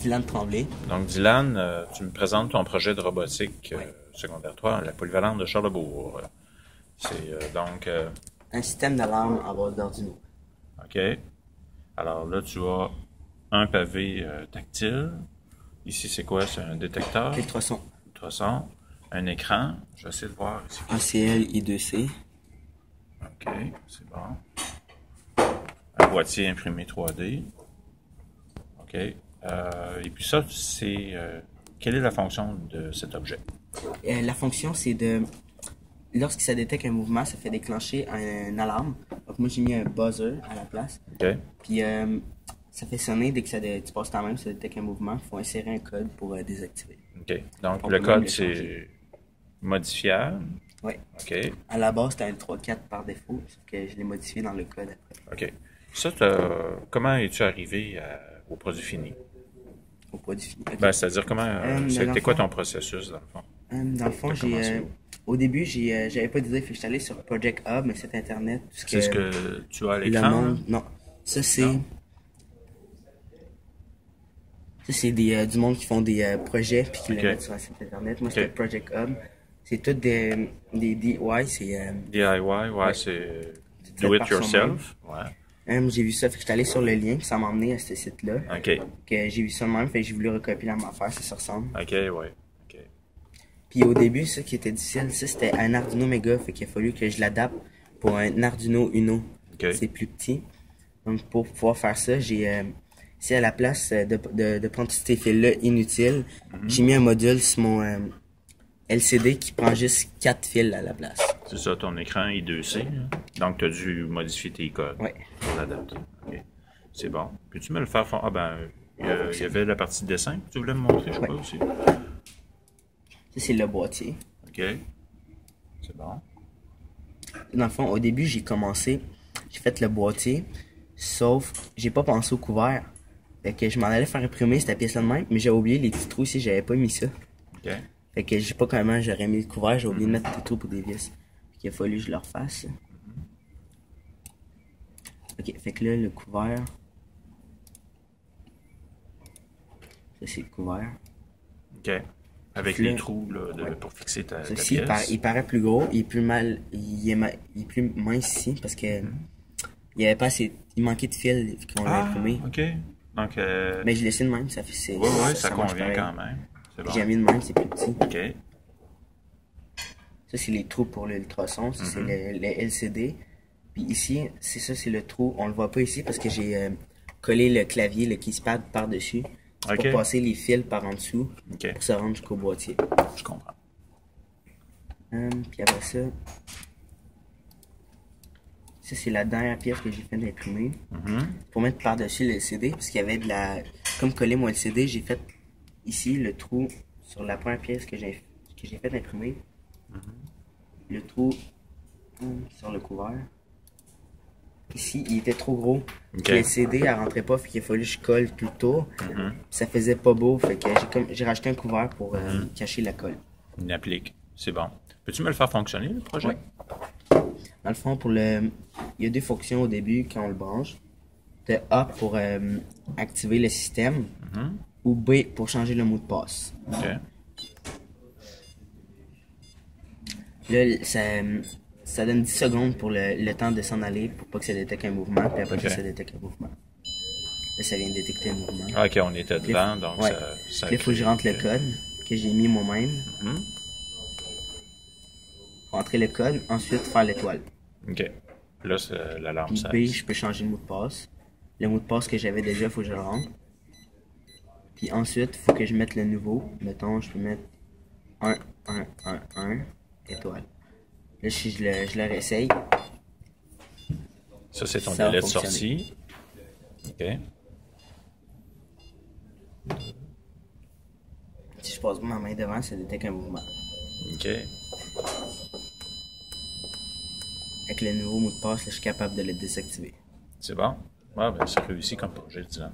Dylan Tremblay. Donc, Dylan, tu me présentes ton projet de robotique secondaire 3, la polyvalente de Charlesbourg. C'est Un système d'alarme à base d'Arduino. OK. Alors là, tu as un pavé tactile. Ici, c'est quoi? C'est un détecteur? Ultrason. Ultrason. Un écran. Je vais essayer de voir ici. ACL I2C. OK, c'est bon. Un boîtier imprimé 3D. OK. Et puis ça, c'est... quelle est la fonction de cet objet? La fonction, c'est de... Lorsque ça détecte un mouvement, ça fait déclencher une alarme. Donc moi, j'ai mis un buzzer à la place. OK. Puis ça fait sonner dès que tu passes quand même, ça détecte un mouvement. Il faut insérer un code pour désactiver. OK. Donc le code, c'est modifiable. Oui. OK. À la base, c'était un 3-4 par défaut, sauf que je l'ai modifié dans le code après. OK. Ça, comment es-tu arrivé au produit fini? Au produit fini. Okay. Ben, c'est-à-dire, c'était quoi ton processus, dans le fond? Dans le fond, au début, j'avais pas d'idée, fait que j'étais allé sur Project Hub, un site internet. C'est ce que tu as à l'écran? Non. Ça, c'est... Ça, c'est du monde qui font des projets puis qui le mettent sur un site internet. Moi, c'était Project Hub. C'est tout des DIY, c'est... DIY, ouais, c'est do it yourself. Ouais. J'ai vu ça, fait que j'étais allé sur le lien, puis ça m'a emmené à ce site-là. OK. Que j'ai vu ça de même, fait que j'ai voulu recopier la même affaire, ça se ressemble. OK, ouais. OK. Puis au début, ça qui était difficile, ça c'était un Arduino Mega, fait qu'il a fallu que je l'adapte pour un Arduino Uno. OK. C'est plus petit. Donc pour pouvoir faire ça, j'ai... c'est à la place de prendre tous ces fils-là inutiles, j'ai mis un module sur mon LCD qui prend juste 4 fils à la place. C'est ça, ton écran I2C. Donc, tu as dû modifier tes codes pour l'adapter. OK. C'est bon. Peux-tu me le faire? Ah ben, il y avait la partie dessin que tu voulais me montrer, je crois, aussi. Ça, c'est le boîtier. OK. C'est bon. Dans le fond, au début, j'ai fait le boîtier, sauf j'ai pas pensé au couvert. Fait que je m'en allais faire imprimer cette pièce-là de même, mais j'ai oublié les petits trous ici, j'avais pas mis ça. OK. Fait que je sais pas comment j'aurais mis le couvert, j'ai oublié de mettre des trous pour des vis. Fait qu'il a fallu que je le refasse. Ok, fait que là, le couvert. Ça, c'est le couvert. OK. Avec les trous là, pour fixer ta pièce. Il paraît plus gros, il est plus il est plus mince ici parce que il y avait pas assez. Il manquait de fil qu'on l'a imprimé. OK. Donc, mais je laissé de même, ça fait. Ouais, ça convient quand même. Bon. J'ai mis de même, c'est plus petit. OK. Ça, c'est les trous pour l'ultrason. Ça, c'est le LCD. Puis ici, c'est le trou. On le voit pas ici parce que j'ai collé le clavier, le keypad par-dessus. Pour passer les fils par en dessous. Pour se rendre jusqu'au boîtier. Je comprends. Puis après ça, c'est la dernière pièce que j'ai fait d'imprimer. Pour mettre par-dessus le LCD. Parce qu'il y avait de la... Comme coller mon LCD, j'ai fait ici le trou sur la première pièce que j'ai fait d'imprimer. Le trou sur le couvert. Ici, il était trop gros. Le CD, elle rentrait pas, fait qu'il a fallu que je colle tout le tour. Ça faisait pas beau, fait que j'ai rajouté un couvert pour cacher la colle. Une applique, c'est bon. Peux-tu me le faire fonctionner, le projet? Oui. Dans le fond, il y a deux fonctions au début quand on le branche. De A pour activer le système, ou B pour changer le mot de passe. OK. Là, ça donne 10 secondes pour le temps de s'en aller pour pas que ça détecte un mouvement, puis après que ça détecte un mouvement. Là, ça vient de détecter un mouvement. OK, on était devant, donc ça là, il faut que je rentre le code que j'ai mis moi-même. Rentrer le code, ensuite faire l'étoile. OK. Là, c'est l'alarme. Puis B, je peux changer le mot de passe. Le mot de passe que j'avais déjà, il faut que je le rentre. Puis ensuite, il faut que je mette le nouveau. Mettons, je peux mettre 1, 1, 1, 1, étoile. Là, si je le réessaye. Ça, c'est ton délai de sortie. OK. Si je passe ma main devant, ça détecte un mouvement. OK. Avec le nouveau mot de passe, là, je suis capable de le désactiver. C'est bon? Ah, ben, c'est réussi comme projet, disons.